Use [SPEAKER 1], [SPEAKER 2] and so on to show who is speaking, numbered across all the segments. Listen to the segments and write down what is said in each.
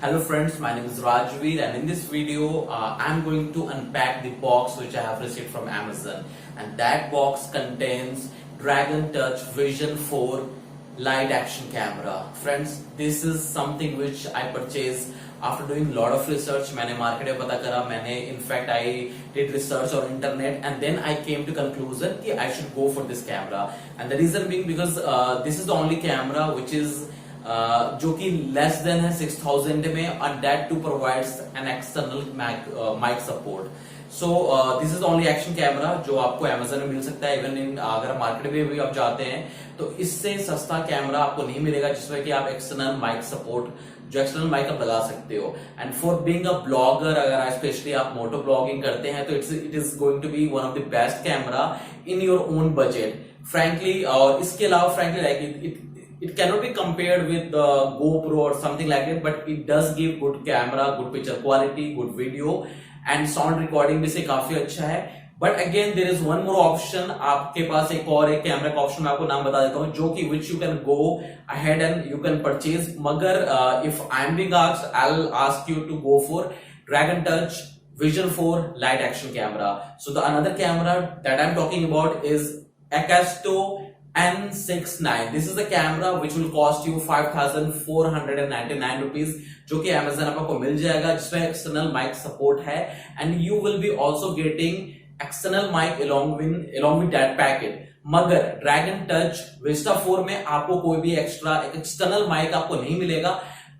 [SPEAKER 1] Hello friends, my name is Rajveer and in this video I'm going to unpack the box which I have received from Amazon, and that box contains Dragon Touch Vision 4 light action camera. Friends, this is something which I purchased after doing lot of research. मैंने market में पता करा, मैंने in fact I did research on internet and then I came to conclusion कि I should go for this camera, and the reason being because this is the only camera which is जो कि less than है 6000 में, and that too provides an external mic support. So this is the only action camera जो आपको Amazon में मिल सकता है. Even in अगर मार्केट में भी आप जाते हैं तो इससे सस्ता कैमरा आपको नहीं मिलेगा जिसमें कि आप एक्सटर्नल माइक सपोर्ट जो एक्सटर्नल माइक आप लगा सकते हो. And for being a vlogger, अगर स्पेशली आप मोटो ब्लॉगिंग करते हैं तो it is going to be one of the best camera in your own budget frankly. और इसके अलावा frankly like it cannot be compared with the GoPro or something like that, but it does give good camera, good picture quality, good video and sound recording भी से काफी अच्छा है. But again there is one more option. आपके पास एक और एक camera का ऑप्शन मैं आपको नाम बता देता हूँ जो कि which you can go ahead and you can purchase. मगर if I'm being asked, I'll ask you to go for Dragon Touch Vision 4 light action camera. So the another camera that I'm talking about is Acasto N69. This is the camera which will cost you 5499 rupees, जो कि Amazon आपको मिल जाएगा, जिसमें external mic support है and you will be also getting external mic along with that packet. मगर Dragon Touch Vista 4 में आपको कोई भी एक्सटर्नल माइक आपको नहीं मिलेगा,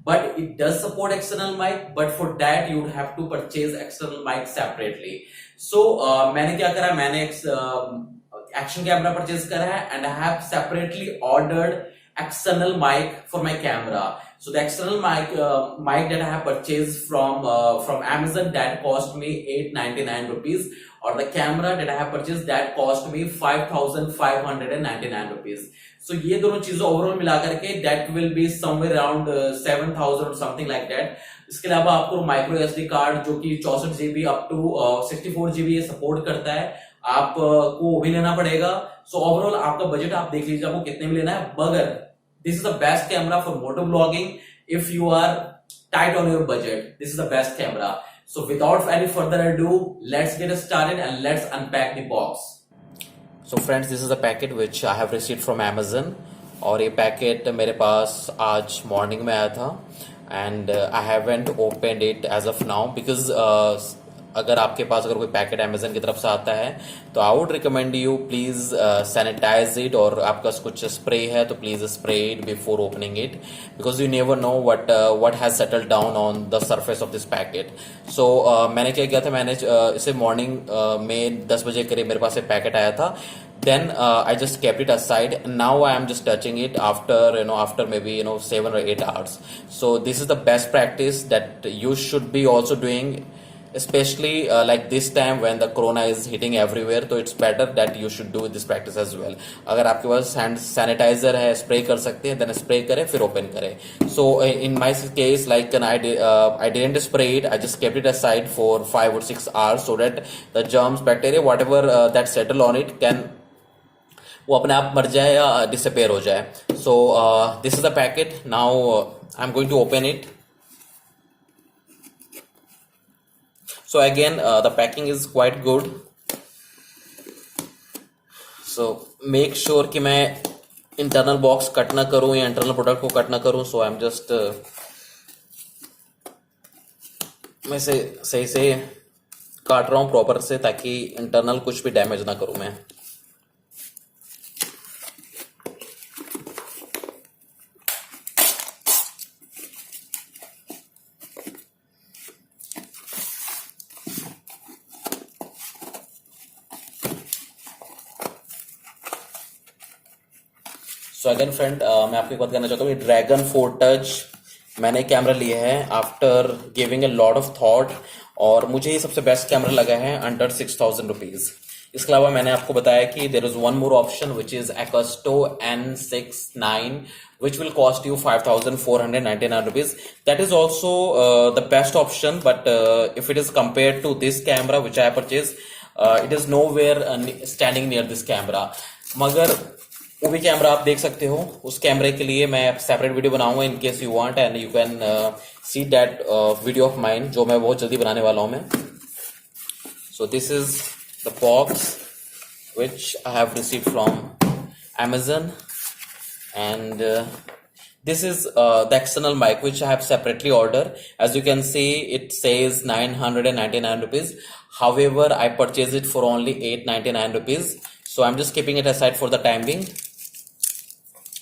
[SPEAKER 1] but it does support external mic, but for that you would have to purchase external mic separately. So मैंने क्या करा, मैंने एक्शन कैमरा परचेज करा है and I have separately ordered external mic for my camera. So the external mic that I have purchased from Amazon, that cost me 899 rupees, or the camera that I have purchased that cost me 5599 rupees. So ये दोनों चीजों overall मिलाकर के that will be somewhere around 7000 or something like that. इसके अलावा आपको micro SD card जो कि 64 GB up to 64 GB support करता है, आपको भी लेना पड़ेगा. सो ओवरऑल आपका बजट आप देख लीजिए आपको कितने में लेना है. मगर this is the best camera for motor vlogging. If you are tight on your budget, this is the best camera. So without any further ado, let's get started and let's unpack the box. So friends, this is the packet which I have received from Amazon. और ये packet मेरे पास आज morning में आया था and I haven't opened it as of now because अगर आपके पास अगर कोई पैकेट अमेजन की तरफ से आता है तो I would recommend you please sanitise it, और आपका कुछ स्प्रे है तो please spray it before opening it because you never know what has settled down on the surface of this packet. So मैंने क्या किया था, मैंने इसे मॉर्निंग में 10 बजे करीब मेरे पास एक पैकेट आया था. Then I just kept it aside. Now I am just touching it after maybe 7 or 8 hours. So this is the best practice that you should be also doing, especially like this time when the corona is hitting everywhere. So it's better that you should do this practice as well. अगर आपके पास hand sanitiser है, spray कर सकते हैं, then spray करें फिर open करें. So in my case, like I didn't spray it. I just kept it aside for 5 or 6 hours so that the germs, bacteria, whatever that settle on it can वो अपने आप मर जाए या disappear हो जाए. So this is the packet. Now I am going to open it. So again the packing is quite good. So make sure कि मैं इंटरनल बॉक्स कट ना करूं या इंटरनल प्रोडक्ट को कट ना करूं. सो आई एम जस्ट मैं से सही से काट रहा हूं प्रॉपर से ताकि इंटरनल कुछ भी डैमेज ना करूं मैं. सो अगेन फ्रेंड, मैं आपको एक बात कहना चाहता हूँ, ड्रैगन 4 टच मैंने कैमरा लिया है after giving a lot of thought, और मुझे ये सबसे बेस्ट कैमरा लगा है अंडर 6000 रुपीज. इसके अलावा मैंने आपको बताया कि there is one more option which is Acasto N69 which will cost you 5499 rupees. That is also the best option, but if it is compared to this camera which I purchased, it is nowhere standing near this camera. मगर वो भी camera आप देख सकते हो। उस कैमरे के लिए मैं सेपरेट वीडियो बनाऊंगा in case you want, and you can see that video of mine, जो मैं बहुत जल्दी बनाने वाला हूं मैं। सो this is the box which I have received from Amazon, and this is the external mic which I have separately ordered. As you can see, it says 999 rupees. However, I purchased it for only 899 rupees. So I'm just keeping it aside for the time being.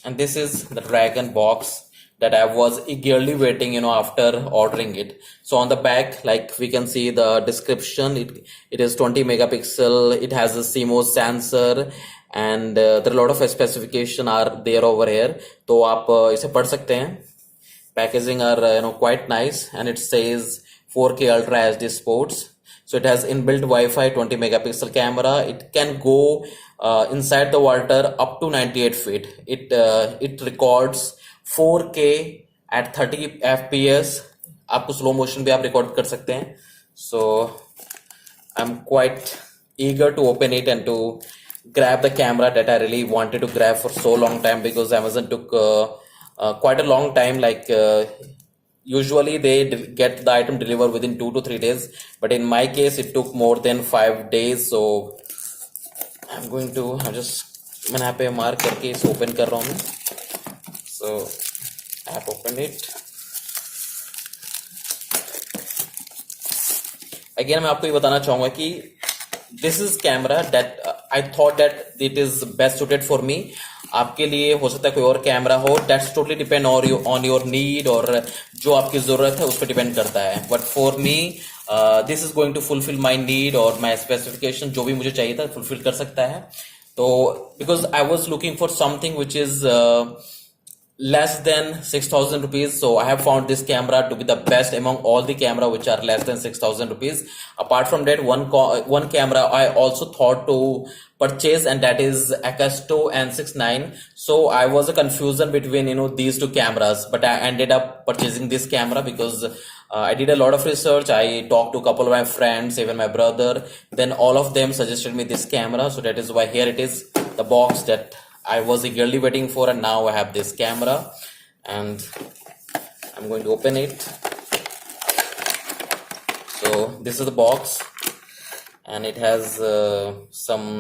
[SPEAKER 1] And this is the Dragon box that I was eagerly waiting, after ordering it. So on the back, like we can see the description, it is 20 megapixel, it has a CMOS sensor, and there are a lot of specification are there over here. तो आप इसे पढ़ सकते हैं. Packaging are quite nice, and it says 4K Ultra HD Sports. So it has inbuilt Wi-Fi, 20 megapixel camera. It can go inside the water up to 98 feet. It records 4K at 30 FPS. आपको slow motion भी आप record कर सकते हैं. So I'm quite eager to open it and to grab the camera that I really wanted to grab for so long time, because Amazon took quite a long time. Like usually they get the item delivered within 2 to 3 days, but in my case it took more than 5 days. So मैंने यहाँ पे mark करके इसे open कर रहा हूँ मैं. So I have opened it. Again मैं आपको ये बताना चाहूंगा कि this is camera that I thought that it is best suited for me. आपके लिए हो सकता है कोई और कैमरा हो. That's totally depend on your need, और जो आपकी जरूरत है उस पर डिपेंड करता है. But for me this is going to fulfill my need, और my specification जो भी मुझे चाहिए था fulfill कर सकता है. तो because I was looking for something which is less than 6,000 rupees, so I have found this camera to be the best among all the camera which are less than 6,000 rupees. Apart from that, one camera I also thought to purchase, and that is Acasto N69. So I was a confusion between these two cameras, but I ended up purchasing this camera because I did a lot of research. I talked to a couple of my friends, even my brother, then all of them suggested me this camera. So that is why here it is, the box that I was eagerly waiting for, and now I have this camera, and I'm going to open it. So this is the box, and it has some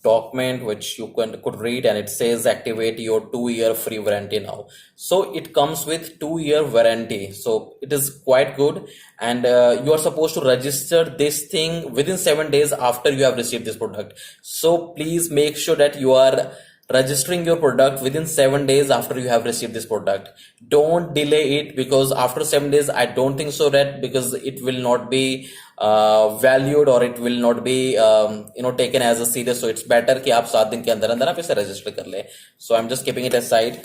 [SPEAKER 1] document which you could read, and it says activate your 2-year free warranty now. So it comes with 2-year warranty, so it is quite good, and you are supposed to register this thing within 7 days after you have received this product. So please make sure that you are registering your product within 7 days after you have received this product. Don't delay it, because after 7 days I don't think so that, because it will not be valued, or it will not be taken as a serious. So it's better कि आप 7 दिन के अंदर अंदर आप इसे register कर ले. So I'm just keeping it aside.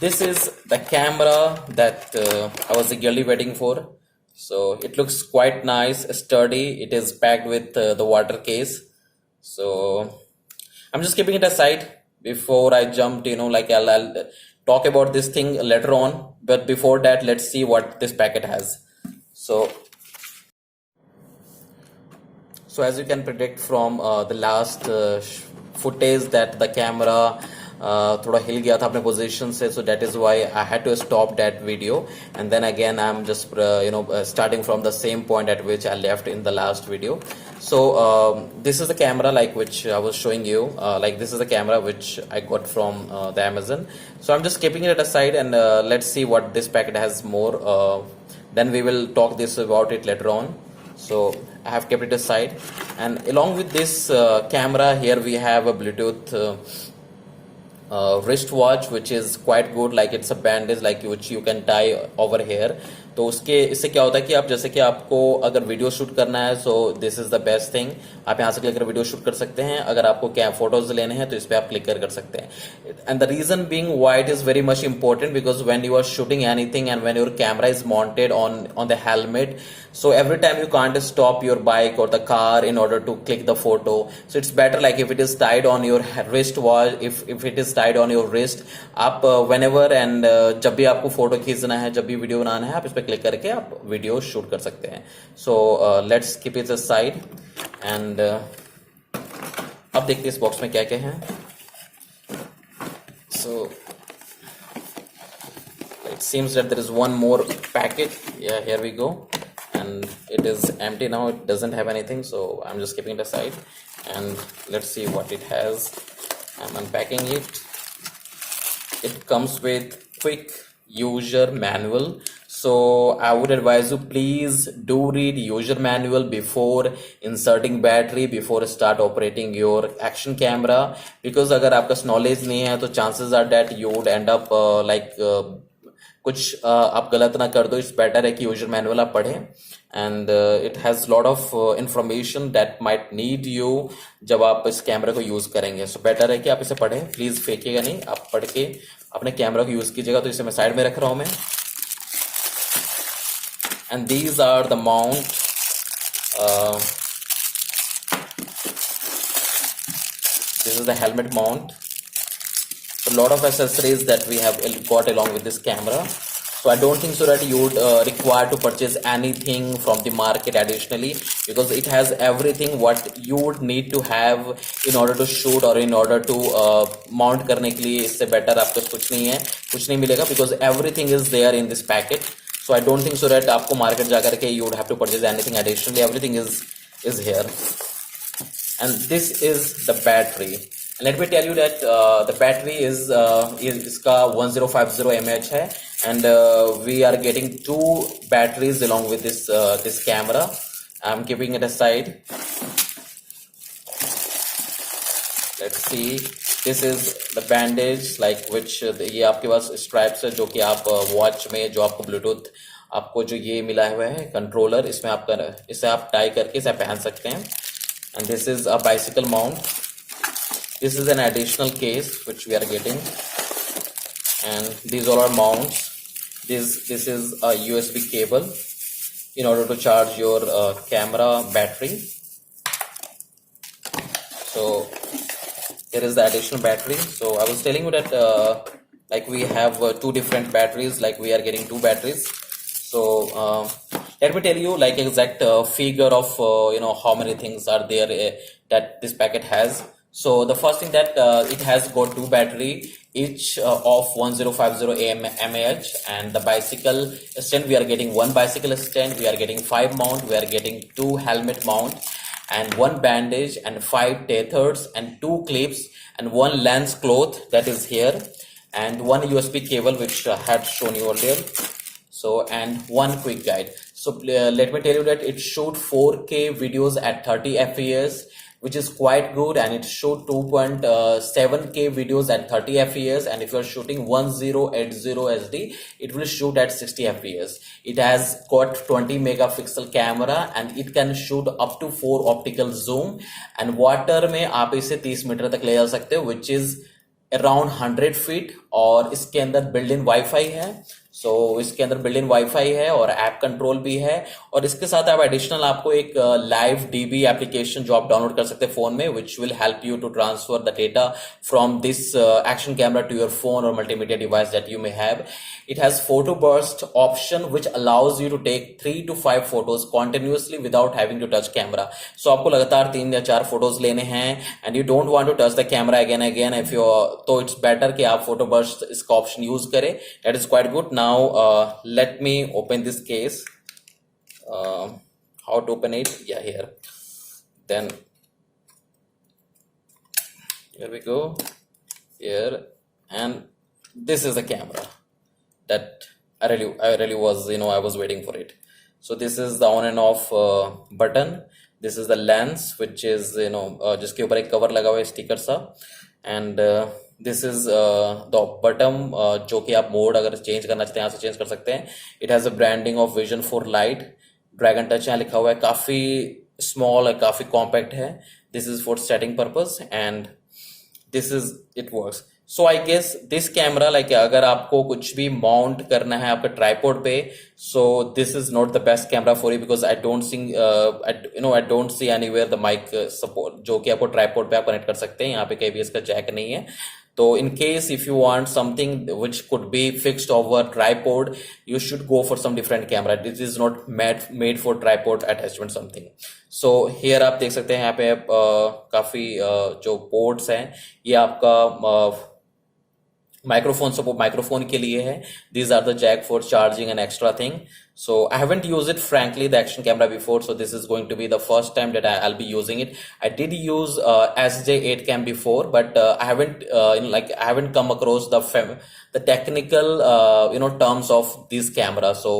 [SPEAKER 1] This is the camera that I was eagerly waiting for. So it looks quite nice, sturdy. It is packed with the water case. So I'm just keeping it aside before I jumped. I'll talk about this thing later on, but before that, let's see what this packet has. So as you can predict from the last footage that the camera थोड़ा हिल गया था अपने position से. So that is why I had to stop that video, and then again I'm just starting from the same point at which I left in the last video. So this is the camera like which I was showing you. Like this is the camera which I got from the Amazon. So I'm just keeping it aside, and let's see what this packet has more. Then we will talk this about it later on. So I have kept it aside, and along with this camera here we have a Bluetooth wristwatch which is quite good. Like it's a bandage like which you can tie over here. तो इससे क्या होता है कि आप जैसे कि आपको अगर वीडियो शूट करना है, सो this is the best thing. आप यहाँ से क्लिक कर वीडियो शूट कर सकते हैं. अगर आपको क्या फोटोज लेने हैं तो इस पे आप क्लिक कर सकते हैं. And the reason being why it is very much important, because when you are shooting anything and when your camera is mounted on the helmet, so every time you can't stop your bike or the car in order to click the photo. So it's better like if it is tied on your wrist watch, if it is tied on your wrist, आप whenever and जब भी आपको photo खींचना है, जब भी video बनाना है, आप इस पे क्लिक करके आप वीडियो शूट कर सकते हैं. So let's keep it aside, and अब देखते हैं इस बॉक्स में क्या क्या है. So it seems that there is one more packet. Yeah, here we go, and it is empty now. It doesn't have anything, so I'm just keeping it aside, and let's see what it has. I'm unpacking it. It comes with quick user manual, so I would advise you, please do read user manual before inserting battery, before start operating your action camera, because अगर आपका knowledge नहीं है तो chances are that you would end up कुछ आप गलत ना कर दो. इट्स बेटर है कि यूजर मैनुअल आप पढ़ें, and it has lot of information that might need you जब आप इस कैमरा को यूज करेंगे. सो बेटर है कि आप इसे पढ़ें. प्लीज फेंकिएगा नहीं, आप पढ़ के अपने कैमरा को यूज कीजिएगा. तो इसे मैं साइड में रख रहा हूं मैं. And these are the mount. This is the helmet mount. A lot of accessories that we have got along with this camera. So I don't think so that you would require to purchase anything from the market additionally, because it has everything what you would need to have in order to shoot or in order to mount करने के लिए. इससे better आपको कुछ नहीं है, कुछ नहीं मिलेगा, because everything is there in this packet. So I don't think so that आपको market जा करके you would have to purchase anything additionally. Everything is here. And this is the battery. Let me tell you that the battery is इसका 1050 mAh है, and we are getting 2 batteries along with this camera. I'm keeping it aside. Let's see. This is the bandage, like which ये आपके पास stripes है जो कि आप watch में जो आपको Bluetooth आपको जो ये मिला हुआ है कंट्रोलर, इसमें आपका इसे आप टाई करके इसे पहन सकते हैं. And this is a bicycle mount. This is an additional case which we are getting, and these all are mounts. This is a USB cable in order to charge your camera battery. So here is the additional battery. So I was telling you that like we have 2 different batteries, like we are getting 2 batteries. So let me tell you like exact figure of how many things are there that this packet has. So the first thing that it has got 2 battery, each of 1050 mAh, and the bicycle stand, we are getting 1 bicycle stand, we are getting 5 mount, we are getting 2 helmet mount, and 1 bandage, and 5 tethers, and 2 clips, and 1 lens cloth that is here, and 1 USB cable which I had shown you earlier. So, and 1 quick guide. So let me tell you that it shot 4K videos at 30 fps, which is quite good, and it shot 2.7K videos at 30 fps, and if you are shooting 1080 SD, it will shoot at 60 fps. It has got 20 megapixel camera, and it can shoot up to 4 optical zoom, and water में आप इसे 30 metre तक ले जा सकते हो, which is around 100 feet. और इसके अंदर बिल्ड इन वाईफाई है. सो इसके अंदर बिल्ड इन वाईफाई है और ऐप कंट्रोल भी है, और इसके साथ आप एडिशनल आपको एक लाइव डीबी एप्लीकेशन जो आप डाउनलोड कर सकते हैं फोन में, which will help you to transfer the data from this action camera to your phone और multimedia device that you may have. It has photo burst option which allows you to take 3 to 5 photos continuously without having to touch camera. So आपको लगातार 3 या 4 photos लेने हैं, and you don't want to touch the camera again if you, तो it's better कि आप photo burst इसका option use करें. That is quite good. Now let me open this case. How to open it? Yeah, here. Then here we go. Here, and this is the camera that I really was, I was waiting for it. So this is the on and off button. This is the lens which is जिसके ऊपर एक cover लगा हुआ है sticker सा, and this is the bottom जो कि आप मोड अगर चेंज करना चाहते हैं यहाँ से चेंज कर सकते हैं. It has a branding of Vision 4 Lite, Dragon Touch यहाँ लिखा हुआ है. काफी small है, काफी compact है. This is for setting purpose, and this is it works. So I guess this camera, like अगर आपको कुछ भी माउंट करना है आपके ट्राइपॉड पे, so this is not the best camera for you, because I don't see I don't see anywhere the mic support जो कि आपको ट्राइपॉड पे आप कनेक्ट कर सकते हैं. यहाँ पे कहीं भी इसका जैक नहीं है. तो in case if you want something which could be fixed over tripod, you should go for some different camera. This is not made for tripod attachment something. So here आप देख सकते हैं यहाँ पे काफी जो पोर्ट्स हैं, ये आपका माइक्रोफोन सपोर्ट माइक्रोफोन के लिए है. These are the jack for charging and extra thing. So I haven't used it frankly the action camera before, so this is going to be the first time that I'll be using it. I did use SJ8 cam before, but I haven't come across the technical terms of this camera. So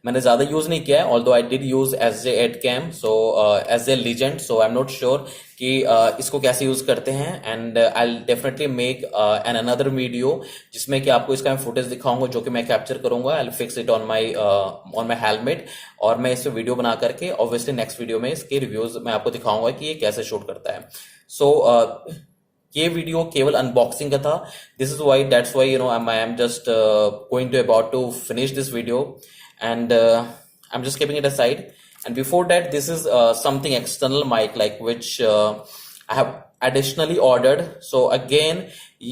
[SPEAKER 1] मैंने ज़्यादा use नहीं किया है, although I did use SJ8 cam, so SJ Legend, so I'm not sure कि इसको कैसे use करते हैं. And I'll definitely make an another video जिसमें कि आपको इसका मैं फुटेज दिखाऊंगा जो कि मैं कैप्चर करूंगा. I'll fix it on my helmet और मैं इस पे वीडियो बना करके ऑब्वियसली नेक्स्ट वीडियो में इसके रिव्यूज मैं आपको दिखाऊंगा कि ये कैसे शूट करता है. सो ये वीडियो केवल अनबॉक्सिंग का था. This is why that's why I am just going to about to finish this video and I am just keeping it aside. And before that, this is something external mic, like which I have additionally ordered. So again,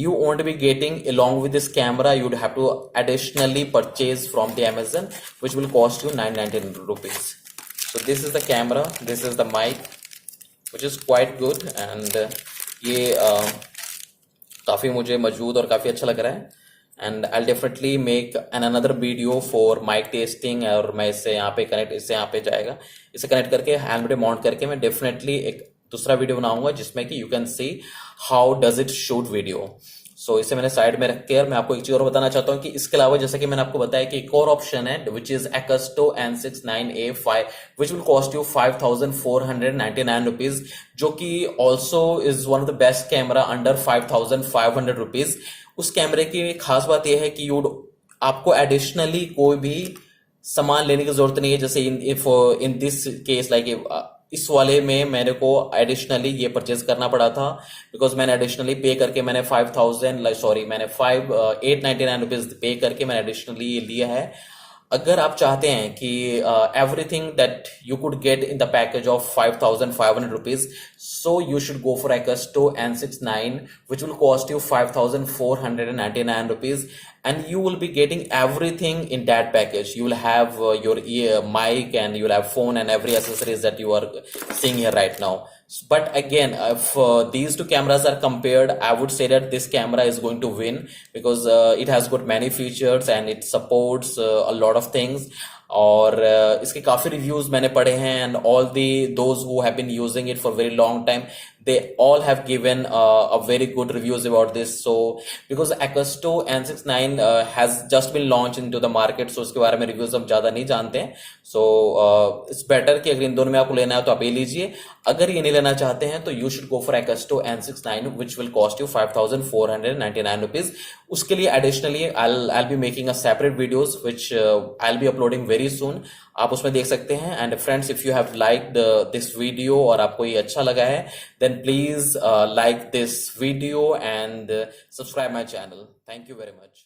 [SPEAKER 1] you won't be getting along with this camera. You would have to additionally purchase from the Amazon, which will cost you 999 rupees. So this is the camera. This is the mic, which is quite good. And ये काफ़ी मुझे मजबूत और काफ़ी अच्छा लग रहा है. And I definitely make an another video for mic testing. और मैं इससे यहाँ पे कनेक्ट इससे यहाँ पे जाएगा, इसे कनेक्ट करके हेलमेट माउंट करके मैं डेफिनेटली एक दूसरा वीडियो बनाऊंगा जिसमें कि you can see how does it shoot video. So इसे मैंने साइड में रख के, और मैं आपको एक चीज और बताना चाहता हूँ कि इसके अलावा जैसा कि मैंने आपको बताया कि एक और ऑप्शन है which is Acusto N69A5 which will cost you 5,499 rupees, जो कि also is one of the best camera under 5,500 rupees. उस कैमरे की खास बात यह है कि आपको एडिशनली कोई भी सामान लेने की जरूरत नहीं है. जैसे इन दिस केस लाइक इस वाले में मेरे को एडिशनली ये परचेज करना पड़ा था, बिकॉज मैंने एडिशनली पे करके मैंने 899 रुपीज पे करके मैंने एडिशनली ये लिया है. अगर आप चाहते हैं कि everything that you could get in the package of 5,500 rupees, so you should go for Acusto N69 which will cost you 5,499 rupees, and you will be getting everything in that package. You will have your mic, and you will have phone and every accessories that you are seeing here right now. But again, if these two cameras are compared, I would say that this camera is going to win, because it has got many features and it supports a lot of things. और इसके काफी reviews मैंने पढ़े हैं, and all those who have been using it for very long time, they all have given a very good reviews about this. So because Acusto N69 has just been launched into the market, so उसके बारे में reviews हम ज्यादा नहीं जानते हैं. So it's better कि अगर इन दोनों में आपको लेना है तो आप ये लीजिए. अगर ये नहीं लेना चाहते हैं तो you should go for Acusto N69 which will cost you 5,499 rupees. उसके लिए additionally I'll be making a separate videos which I'll be uploading very soon. आप उसमें देख सकते हैं. And friends, if you have liked this video और आपको ये अच्छा लगा है, then please like this video and subscribe my channel. Thank you very much.